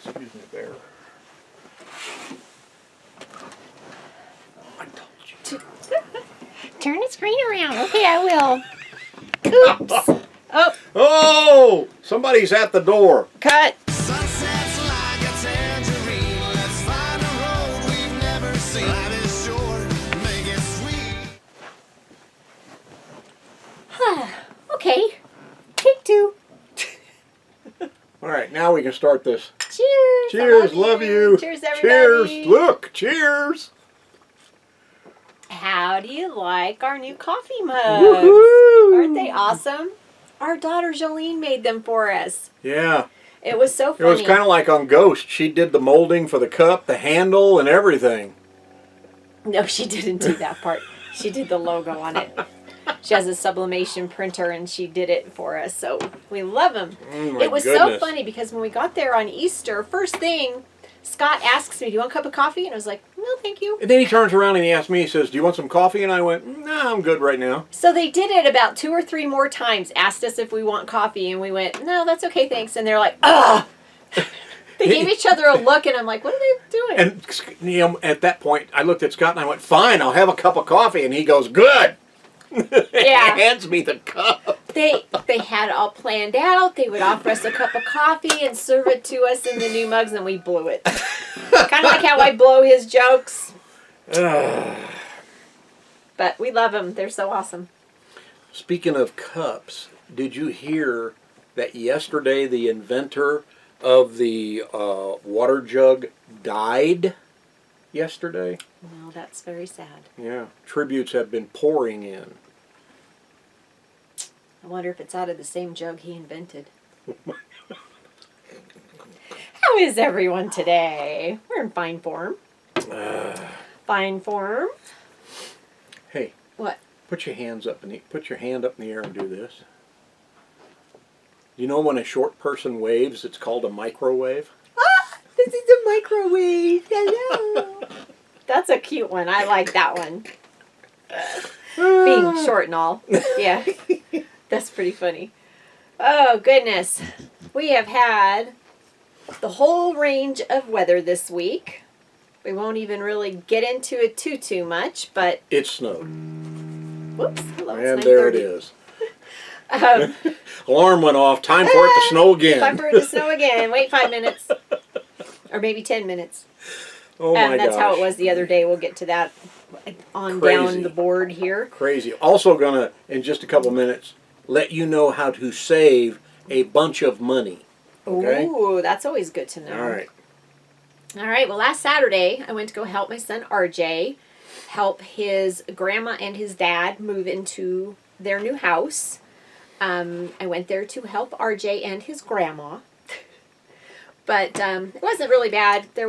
Excuse me, Bear. I told you. Turn the screen around. Okay, I will. Oops. Oh. Oh! Somebody's at the door. Cut. Sunsets like a tangerine. Let's find a road we've never seen. Life is short, make it sweet. Okay. Take two. All right, now we can start this. Cheers. Cheers, love you. Cheers, everybody. Cheers. Look, cheers. How do you like our new coffee mugs? Woohoo! Aren't they awesome? Our daughter Jolene made them for us. Yeah. It was so It funny. was kind of like on Ghost. She did the molding for the cup, the handle, and everything. No, she didn't do that part. She did the logo on it. She has a sublimation printer, and she did it for us. So we love them. Oh my It was goodness. so funny because when we got there on Easter, first thing, Scott asks me, "Do you want a cup of coffee?" And I was like, "No, thank you." And then he turns around and he asks me, he says, "Do you want some coffee?" And I went, "No, I'm good right now." So they did it about 2 or 3 more times, asked us if we want coffee, and we went, "No, that's okay, thanks." And they're like, "Ugh!" They gave each other a look, and I'm like, what are they doing? And you know, at that point, I looked at Scott and I went, "Fine, I'll have a cup of coffee." And he goes, "Good." Yeah. He hands me the cup. They had it all planned out. They would offer us a cup of coffee and serve it to us in the new mugs, and we blew it. Kind of like how I blow his jokes. But we love them. They're so awesome. Speaking of cups, did you hear that yesterday the inventor of the water jug died yesterday? No, that's very sad. Yeah. Tributes have been pouring in. I wonder if it's out of the same jug he invented. How is everyone today? We're in fine form. Fine form. Hey, What? put your hands up in the put your hand up in the air and do this. You know when a short person waves, it's called a microwave? Ah, this is a microwave. Hello. That's a cute one. I like that one. Being short and all. Yeah. That's pretty funny. Oh, goodness. We have had the whole range of weather this week. We won't even really get into it too much, but... It snowed. Whoops. Hello, And it's there it 9:30. is. Alarm went off. Time for it to snow again. Time for it to snow again. Wait 5 minutes. Or maybe 10 minutes. Oh my That's gosh. how it was the other day. We'll get to that on Crazy. down the board here. Crazy. Also gonna, in just a couple minutes, let you know how to save a bunch of money. Okay? Ooh, that's always good to know. All right. All right. Well, last Saturday, I went to go help my son RJ help his grandma and his dad move into their new house. I went there to help RJ and his grandma. But it wasn't really bad. They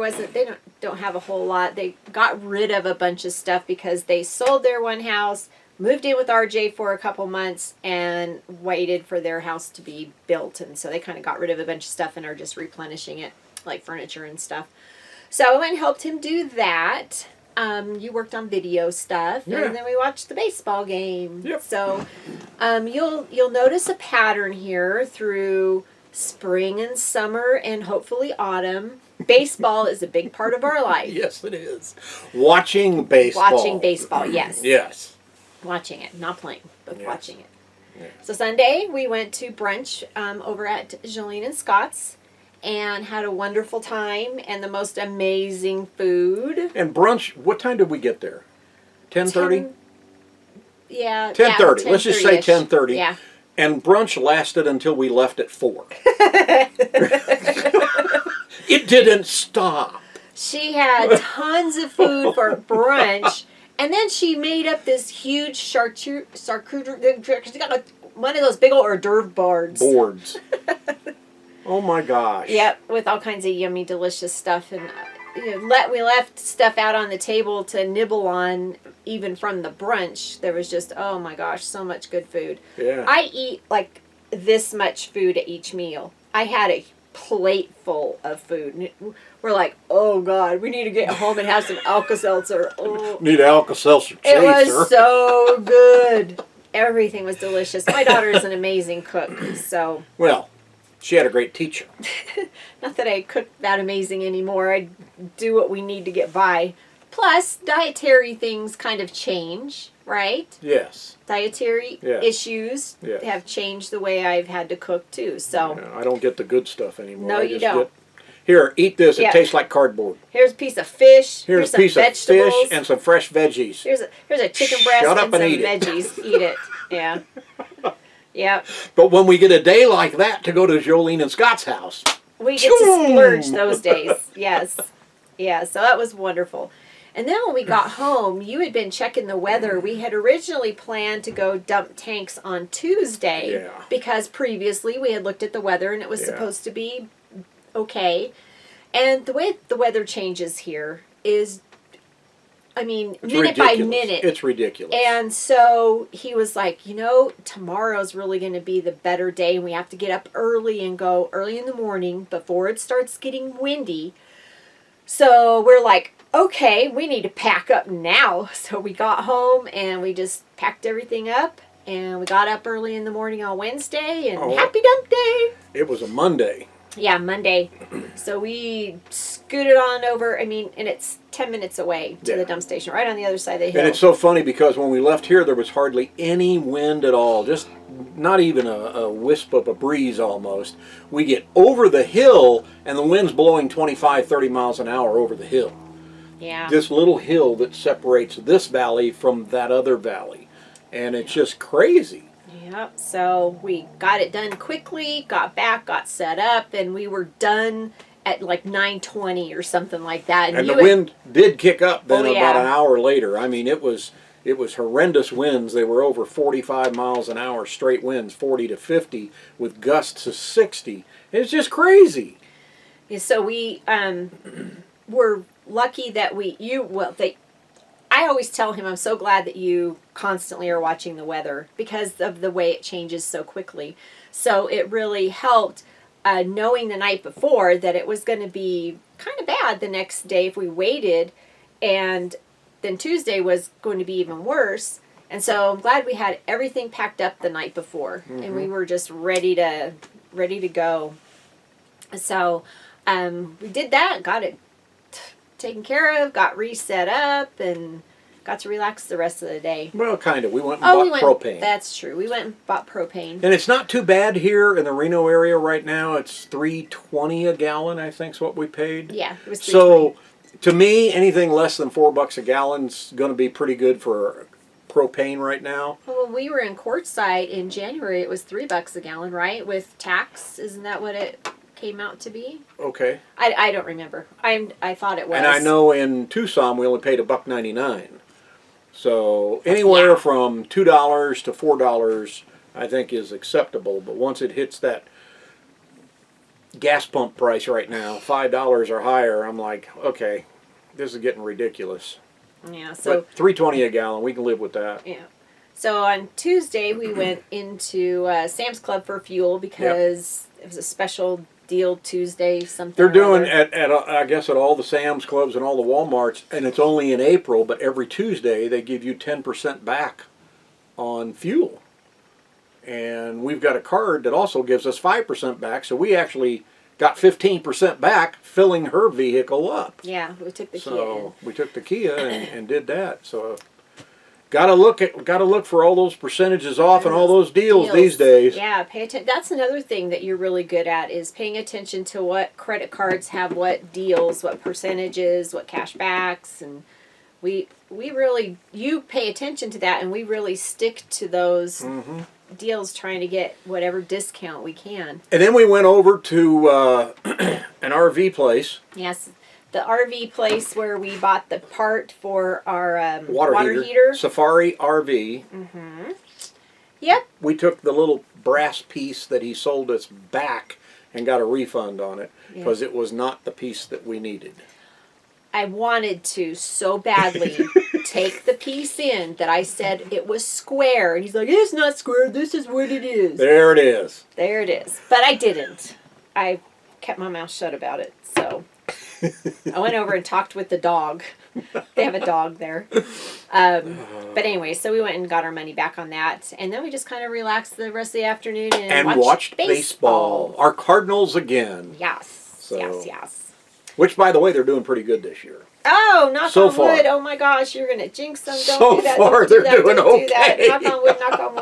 don't have a whole lot. They got rid of a bunch of stuff because they sold their one house, moved in with RJ for a couple months, and waited for their house to be built. And so they kind of got rid of a bunch of stuff and are just replenishing it, like furniture and stuff. So I went and helped him do that. You worked on video stuff, Yeah. and then we watched the baseball game. Yep. So you'll notice a pattern here through spring and summer and hopefully autumn. Baseball is a big part of our life. Yes, it is. Watching baseball. Watching baseball, yes. Yes. Watching it, not playing, but Yes. watching it. Yes. So Sunday we went to brunch over at Jolene and Scott's and had a wonderful time and the most amazing food. And brunch, what time did we get there? 10:30? 10:30. 10:30. Let's just say 10:30. Yeah. And brunch lasted until we left at 4. It didn't stop. She had tons of food for brunch, and then she made up this huge charcuterie. She got one of those big old hors d'oeuvre boards. Oh my gosh. Yep, with all kinds of yummy, delicious stuff, and we left stuff out on the table to nibble on, even from the brunch. There was just, oh my gosh, so much good food. Yeah. I eat like this much food at each meal. I had a plate full of food. And we're like, oh God, we need to get home and have some Alka-Seltzer. Oh. Need Alka-Seltzer chaser. It was so good. Everything was delicious. My daughter is an amazing cook, so. Well, She had a great teacher. Not that I cook that amazing anymore. I do what we need to get by. Plus, dietary things kind of change, right? Yes. Dietary Yes. issues Yes. have changed the way I've had to cook too. So Yeah, I don't get the good stuff anymore. No, I you just don't. Here, eat this. It Yeah. tastes like cardboard. here's a piece of fish. Here's a some piece of vegetables. fish and some fresh veggies. Here's a chicken breast Shut up and and some eat it. veggies. Eat it. Yeah. Yep. But when we get a day like that to go to Jolene and Scott's house, We get to splurge those days. Yes. Yeah, so that was wonderful. And then when we got home, you had been checking the weather. We had originally planned to go dump tanks on Tuesday Yeah. because previously we had looked at the weather and it was Yeah. supposed to be okay. And the way the weather changes here is, I mean, it's minute ridiculous. by minute. It's ridiculous. And so he was like, tomorrow's really going to be the better day. And we have to get up early and go early in the morning before it starts getting windy. So we're like, okay, we need to pack up now. So we got home and we just packed everything up. And we got up early in the morning on Wednesday. And happy dump day. It was a Monday. Yeah, Monday. So we scooted on over. I mean, and it's 10 minutes away to Yeah. the dump station, right on the other side of the hill. And it's so funny because when we left here, there was hardly any wind at all. Just not even a wisp of a breeze almost. We get over the hill and the wind's blowing 25, 30 miles an hour over the hill. Yeah. This little hill that separates this valley from that other valley. And it's just crazy. Yep. So we got it done quickly, got back, got set up, and we were done at like 9:20 or something like that. And you the wind did kick up then Oh, about yeah. an hour later. I mean, it was horrendous winds. They were over 45 miles an hour straight winds, 40 to 50 with gusts of 60. It's just crazy. Yeah, so we were lucky that I always tell him I'm so glad that you constantly are watching the weather because of the way it changes so quickly. So it really helped knowing the night before that it was going to be kind of bad the next day if we waited, and then Tuesday was going to be even worse. And so I'm glad we had everything packed up the night before, and we were just ready to go. So we did that, got it taken care of, got reset up, and got to relax the rest of the day. Well, kind of. We went and bought propane. That's true. We went and bought propane. And it's not too bad here in the Reno area right now. It's $3.20 a gallon, I think is what we paid. Yeah, it was $3.20. So, to me, anything less than $4 a gallon's going to be pretty good for propane right now. Well, when we were in Quartzsite in January, it was $3 a gallon, right? With tax, isn't that what it came out to be? Okay. I don't remember. I thought it was. And I know in Tucson we only paid $1.99. So anywhere from $2 to $4 I think is acceptable. But once it hits that gas pump price right now, $5 or higher, I'm like, okay, this is getting ridiculous. Yeah. So But $3.20 a gallon, we can live with that. yeah. So on Tuesday we went into Sam's Club for fuel because it was a special deal Tuesday. Something They're or doing other. I guess at all the Sam's Clubs and all the Walmarts, and it's only in April, but every Tuesday they give you 10% back on fuel. And we've got a card that also gives us 5% back, so we actually got 15% back filling her vehicle up. Yeah, we took the Kia in. So we took the Kia and did that. So gotta look for all those percentages off and all those deals these days. Yeah, pay attention. That's another thing that you're really good at is paying attention to what credit cards have what deals, what percentages, what cash backs, and we really, you pay attention to that, and we really stick to those deals, trying to get whatever discount we can. And then we went over to an RV place. Yes, the RV place where we bought the part for our Water heater. Safari RV. Yep. We took the little brass piece that he sold us back and got a refund on it because it was not the piece that we needed. I wanted to so badly take the piece in that I said it was square. And he's like, it's not square. This is what it is. There it is. There it is. But I didn't. I kept my mouth shut about it. So I went over and talked with the dog. They have a dog there. But anyway, so we went and got our money back on that, and then we just kind of relaxed the rest of the afternoon and watched baseball. Our Cardinals again. Yes, yes. Which, by the way, they're doing pretty good this year. Oh, knock so on far. wood. Oh my gosh, you're going to jinx them. Don't So do that. far, Don't do they're that. doing Don't do that. okay. Knock on wood, knock on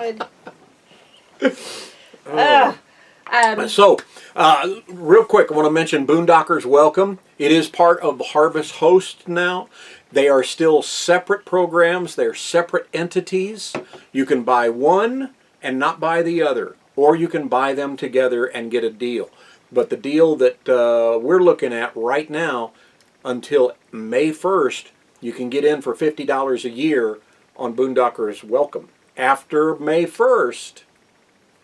wood. So, real quick, I want to mention Boondockers Welcome. It is part of Harvest Host now. They are still separate programs. They're separate entities. You can buy one and not buy the other, or you can buy them together and get a deal. But the deal that we're looking at right now, until May 1st, you can get in for $50 a year on Boondockers Welcome. After May 1st,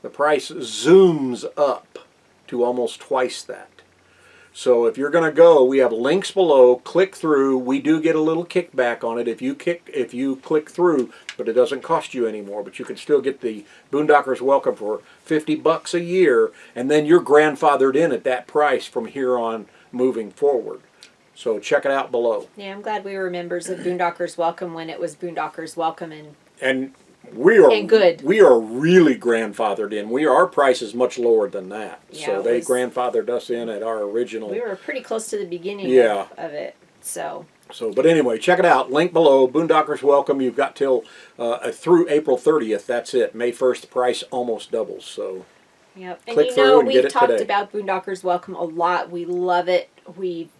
the price zooms up to almost twice that. So if you're going to go, we have links below. Click through. We do get a little kickback on it if you click through, but it doesn't cost you anymore. But you can still get the Boondockers Welcome for $50 a year, and then you're grandfathered in at that price from here on moving forward. So check it out below. Yeah, I'm glad we were members of Boondockers Welcome when it was Boondockers Welcome And we are good. We are really grandfathered in. Our price is much lower than that. Yeah, so they grandfathered us in at our original. We were pretty close to the beginning of it. So, but anyway, check it out. Link below. Boondockers Welcome. You've got till through April 30th. That's it. May 1st, the price almost doubles. So, yep. And click through and we've get it talked today. about Boondockers Welcome a lot. We love it. We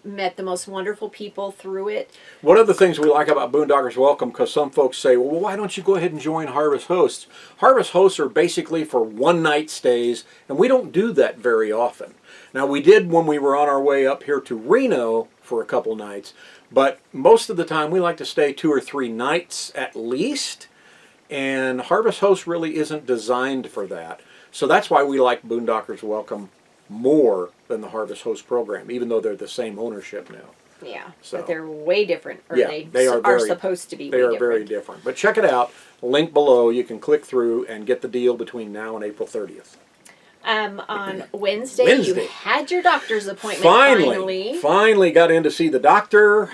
met the most wonderful people through it. One of the things we like about Boondockers Welcome, because some folks say, well, why don't you go ahead and join Harvest Hosts? Harvest Hosts are basically for one-night stays, and we don't do that very often. Now, we did when we were on our way up here to Reno for a couple nights, but most of the time we like to stay 2 or 3 nights at least, and Harvest Hosts really isn't designed for that. So that's why we like Boondockers Welcome more than the Harvest Host program, even though they're the same ownership now. Yeah, So. but they're way different. Or Yeah, they are supposed to be They way are different. very different. But check it out. Link below. You can click through and get the deal between now and April 30th. On Wednesday, you had your doctor's appointment Finally got in to see the doctor.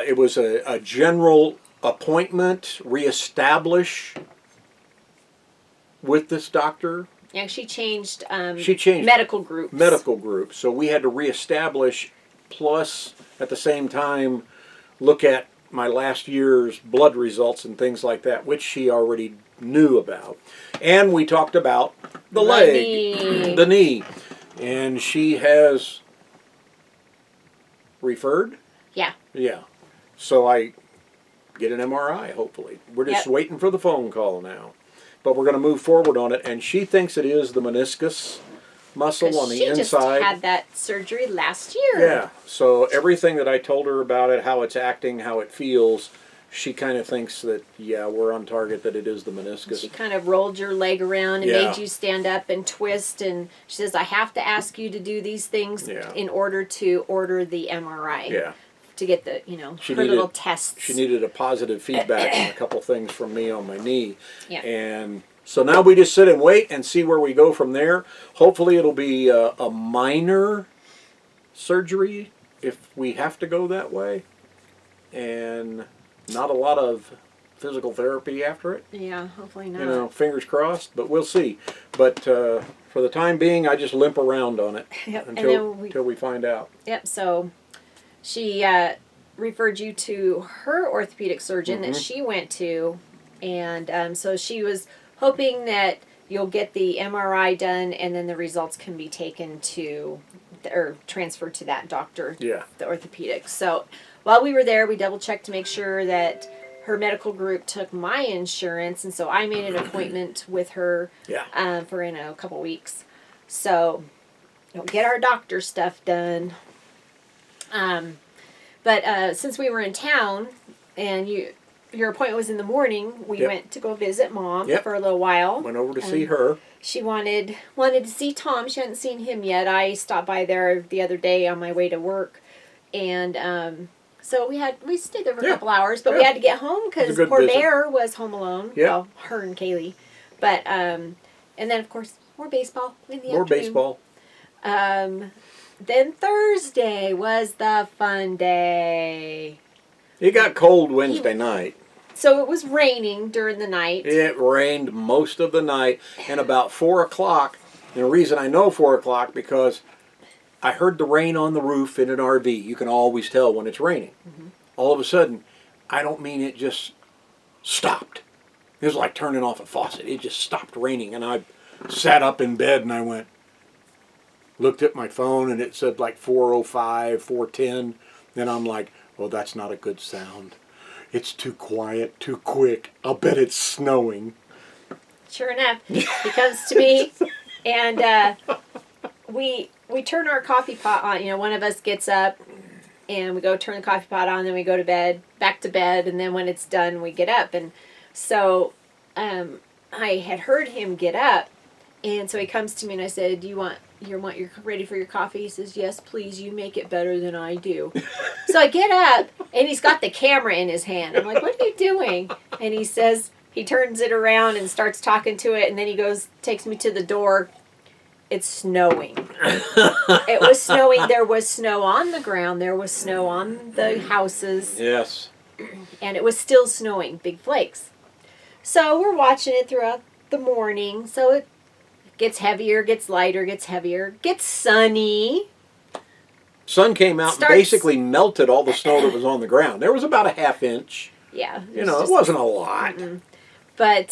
It was a general appointment, reestablish with this doctor. Yeah, she changed medical groups. Medical groups. So we had to reestablish, plus at the same time look at my last year's blood results and things like that, which she already knew about. And we talked about the leg, the knee. And she has referred? Yeah. Yeah. So I get an MRI, hopefully. We're just waiting for the phone call now. But we're going to move forward on it, and she thinks it is the meniscus muscle on the inside. She just had that surgery last year. Yeah, so everything that I told her about it, how it's acting, how it feels, she kind of thinks that, yeah, we're on target, that it is the meniscus. She kind of rolled your leg around and made you stand up and twist, and she says, I have to ask you to do these things in order to order the MRI. Yeah. To get the, her little tests. She needed a positive feedback on a couple things from me on my knee. Yeah. And so now we just sit and wait and see where we go from there. Hopefully it'll be a minor surgery if we have to go that way. And not a lot of physical therapy after it. Yeah, hopefully not. Fingers crossed, but we'll see. But for the time being, I just limp around on it until we find out. Yep, so she referred you to her orthopedic surgeon that she went to, and so she was hoping that you'll get the MRI done and then the results can be taken to, or transferred to that doctor, the orthopedic. So while we were there, we double-checked to make sure that her medical group took my insurance, and so I made an appointment with her for in a couple weeks. So get our doctor stuff done. But since we were in town and your appointment was in the morning, we went to go visit Mom for a little while. Went over to see her. She wanted to see Tom. She hadn't seen him yet. I stopped by there the other day on my way to work, and so we stayed there for a couple hours, but we had to get home because poor Bear was home alone. Yeah. Well, her and Kaylee, but and then of course more baseball in the afternoon. More baseball. Then Thursday was the fun day. It got cold Wednesday night. So it was raining during the night. It rained most of the night, and about 4 o'clock, and the reason I know 4 o'clock because I heard the rain on the roof in an RV. You can always tell when it's raining. All of a sudden, I don't mean it just stopped. It was like turning off a faucet. It just stopped raining, and I sat up in bed and I looked at my phone, and it said like 4:05, 4:10. Then I'm like, well, that's not a good sound. It's too quiet, too quick. I'll bet it's snowing. Sure enough, he comes to me, and we turn our coffee pot on. You know, one of us gets up, and we go turn the coffee pot on, then we go to bed, back to bed, and then when it's done, we get up. And so I had heard him get up, and so he comes to me, and I said, "Do you want your ready for your coffee?" He says, "Yes, please. You make it better than I do." So I get up, and he's got the camera in his hand. I'm like, "What are you doing?" And he says, he turns it around and starts talking to it, and then he goes, takes me to the door. It's snowing. It was snowing. There was snow on the ground. There was snow on the houses. Yes. And it was still snowing, big flakes. So we're watching it throughout the morning. So it gets heavier, gets lighter, gets heavier, gets sunny. Sun came out and basically melted all the snow that was on the ground. There was about a half inch. Yeah. You know, it wasn't a lot. But,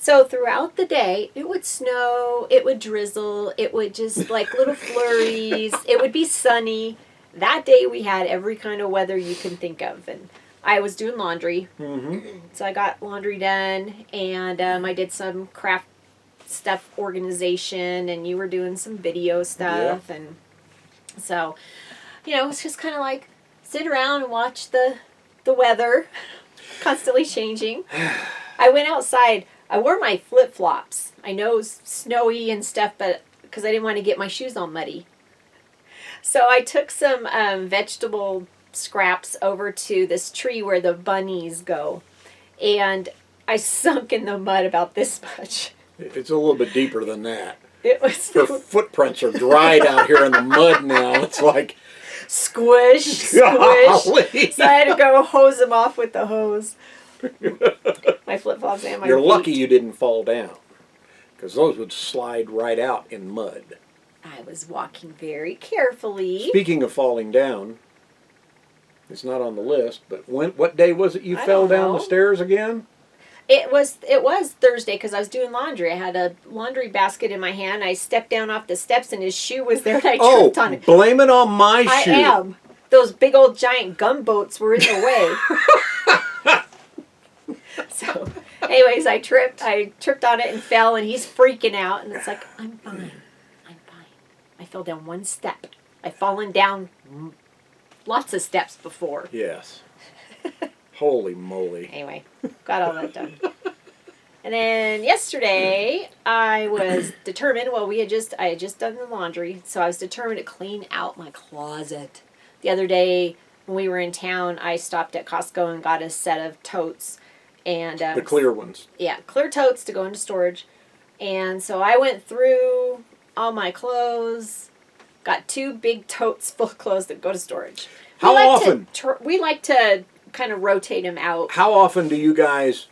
so throughout the day, it would snow, it would drizzle, it would just like little flurries, it would be sunny. That day we had every kind of weather you can think of. And I was doing laundry. So I got laundry done, and I did some craft stuff organization, and you were doing some video stuff. Yeah. And so, you know, it's just kind of like sit around and watch the weather constantly changing. I went outside. I wore my flip-flops. I know it's snowy and stuff, but because I didn't want to get my shoes all muddy. So I took some vegetable scraps over to this tree where the bunnies go. And I sunk in the mud about this much. It's a little bit deeper than that. It was Her footprints are dried out here in the mud now. It's like... squish. Golly. So I had to go hose them off with the hose. My flip-flops and my You're feet. lucky you didn't fall down, because those would slide right out in mud. I was walking very carefully. Speaking of falling down, it's not on the list, but what day was it you fell down the stairs again? It was Thursday because I was doing laundry. I had a laundry basket in my hand. I stepped down off the steps and his shoe was there and I tripped on it. Blame it on my shoe. I am. Those big old giant gunboats were in the way. So, anyways, I tripped on it and fell, and he's freaking out, and it's like, I'm fine. I fell down one step. I've fallen down lots of steps before. Yes. Holy moly. Anyway, got all that done. And then yesterday, I was determined, I had just done the laundry, so I was determined to clean out my closet. The other day, when we were in town, I stopped at Costco and got a set of totes. And The clear ones. Yeah, clear totes to go into storage. And so I went through all my clothes, got 2 big totes full of clothes that go to storage. How often? We like to kind of rotate them out. How often do you guys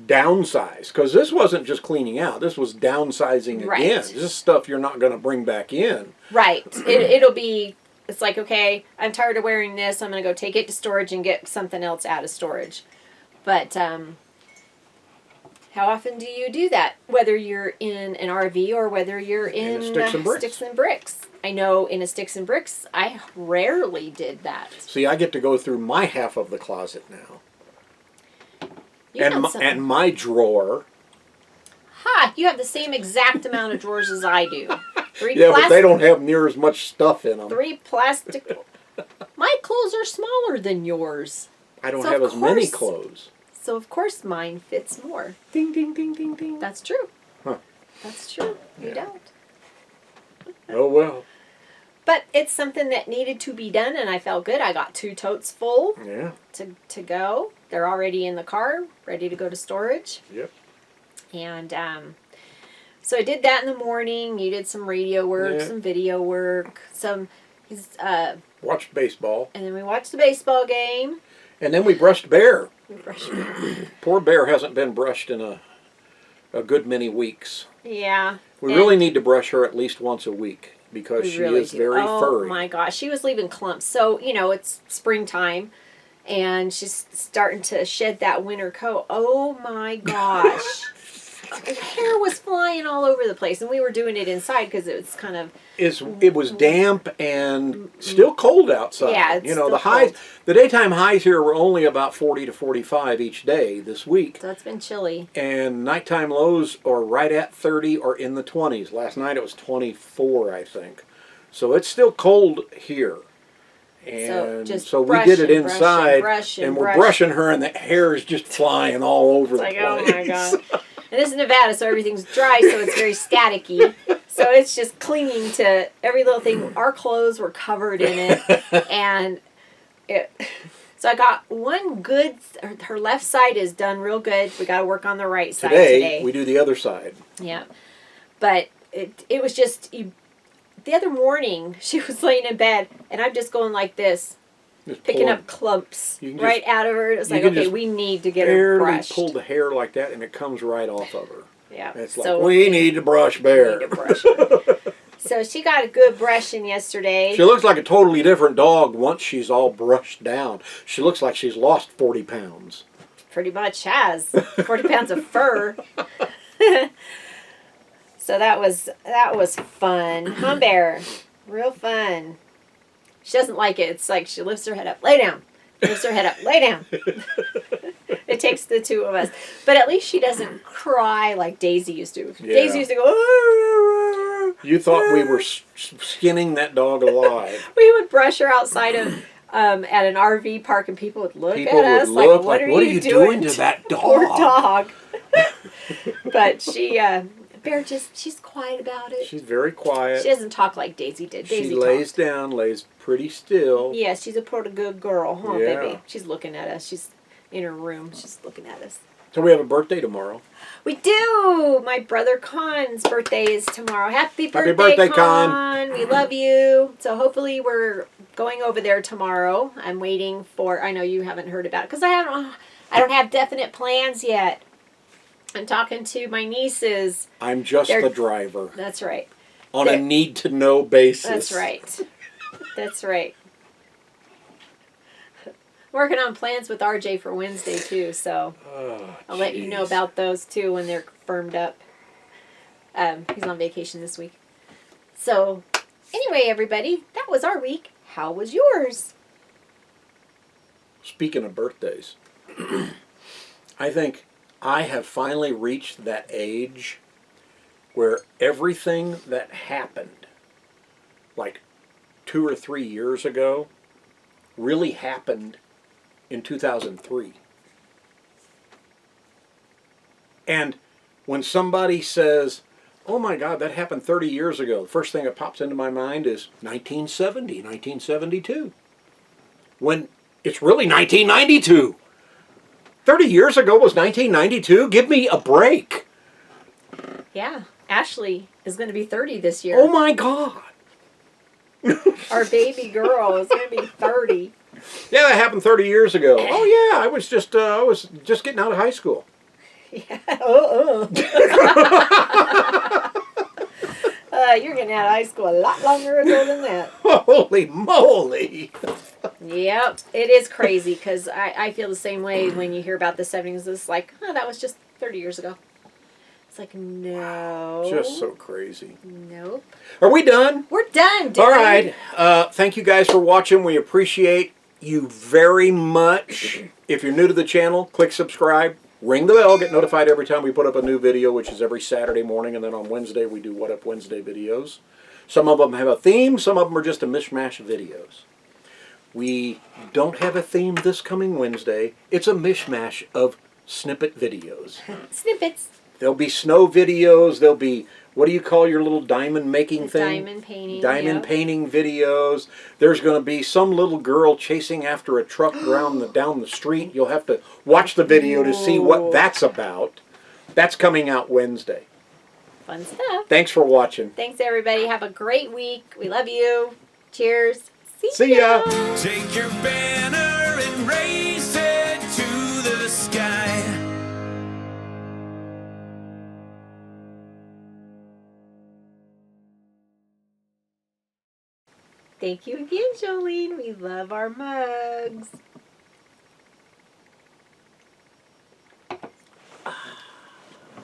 downsize? Because this wasn't just cleaning out. This was downsizing again. Right. This is stuff you're not going to bring back in. Right. It'll be, it's like, okay, I'm tired of wearing this. I'm going to go take it to storage and get something else out of storage. But how often do you do that? Whether you're in an RV or whether you're in Sticks and Bricks. I know in a Sticks and Bricks, I rarely did that. See, I get to go through my half of the closet now. And my drawer. Ha! You have the same exact amount of drawers as I do. But they don't have near as much stuff in them. 3 plastic. My clothes are smaller than yours. I don't have as many clothes. So, of course, mine fits more. Ding, ding, ding, ding, ding. That's true. Huh. That's true. You don't. Oh, well. But it's something that needed to be done, and I felt good. I got 2 totes full to go. They're already in the car, ready to go to storage. Yep. And so I did that in the morning. You did some radio work, some video work, watched baseball. And then we watched the baseball game. And then we brushed Bear. We brushed Bear. Poor Bear hasn't been brushed in a good many weeks. Yeah. We really need to brush her at least once a week because We she really is do. very furry. Oh my gosh, she was leaving clumps. So, it's springtime and she's starting to shed that winter coat. Oh my gosh. Hair was flying all over the place, and we were doing it inside because it was kind of It was damp and still cold outside. Yeah, it's still the highs, cold. the daytime highs here were only about 40 to 45 each day this week. so it's been chilly. And nighttime lows are right at 30 or in the 20s. Last night it was 24, I think. So it's still cold here. And just so we brush did it and brush and inside, brush and and we're brush. brushing her, and the hair is just flying all over It's the like, place. oh my god. And this is Nevada, so everything's dry, so it's very staticky. So it's just clinging to every little thing. Our clothes were covered in it, and so I got one good. Her left side is done real good. We got to work on the right side today. We do the other side. Yeah, but it was just the other morning. She was laying in bed, and I'm just going like this. Just Picking pull- up clumps You can right out of her. It was you like, can okay, just we need to get her barely brushed. pull the hair like that, and it comes right off of her. Yeah. And it's like, so we need to brush Bear. need to brush her. So she got a good brushing yesterday. She looks like a totally different dog once she's all brushed down. She looks like she's lost 40 pounds. Pretty much has 40 pounds of fur. So that was fun. Huh, Bear? Real fun. She doesn't like it. It's like she lifts her head up, lay down. Lifts her head up, lay down. It takes the two of us. But at least she doesn't cry like Daisy used to. Yeah. Daisy used to go, You thought we were skinning that dog alive. we would brush her outside of at an RV park, and people would look People at would us look like, what are you doing to that dog? Poor dog. But she, Bear she's quiet about it. She's very quiet. She doesn't talk like Daisy did. Daisy She lays talked. down, lays pretty still. Yes, she's a pretty good girl, huh, Yeah. baby? She's looking at us. She's in her room. She's looking at us. So we have a birthday tomorrow. We do! My brother Con's birthday is tomorrow. Happy birthday, Con. Con! We love you. So hopefully we're going over there tomorrow. I'm waiting for, I know you haven't heard about it, because I don't have definite plans yet. I'm talking to my nieces. I'm just They're- the driver. That's right. On a They're- need-to-know basis. That's right. That's right. Working on plans with RJ for Wednesday too, so Oh, I'll let you know jeez. about those too when they're firmed up. He's on vacation this week. So, anyway, everybody, that was our week. How was yours? Speaking of birthdays, I think I have finally reached that age where everything that happened like 2 or 3 years ago really happened in 2003. And when somebody says, oh my God, that happened 30 years ago, the first thing that pops into my mind is 1970, 1972. When it's really 1992. 30 years ago was 1992? Give me a break. Yeah, Ashley is going to be 30 this year. Oh my God. Our baby girl is going to be 30. Yeah, that happened 30 years ago. Oh yeah, I was just getting out of high school. Yeah. You're getting out of high school a lot longer ago than that. Holy moly. Yep, it is crazy because I feel the same way when you hear about the 70s. It's like, oh, that was just 30 years ago. It's like, no. Just so crazy. Nope. Are we done? We're done, dude. All right. Thank you guys for watching. We appreciate you very much. If you're new to the channel, click subscribe. Ring the bell. Get notified every time we put up a new video, which is every Saturday morning. And then on Wednesday, we do What Up Wednesday videos. Some of them have a theme. Some of them are just a mishmash of videos. We don't have a theme this coming Wednesday. It's a mishmash of snippet videos. Snippets. There'll be snow videos. There'll be, what do you call your little diamond making thing? Diamond painting. Diamond yep. painting videos. There's going to be some little girl chasing after a truck down the street. You'll have to watch the video to see what that's about. That's coming out Wednesday. Fun stuff. Thanks for watching. Thanks, everybody. Have a great week. We love you. Cheers. See ya. Take your banner and raise Thank you again, Jolene. We love our mugs.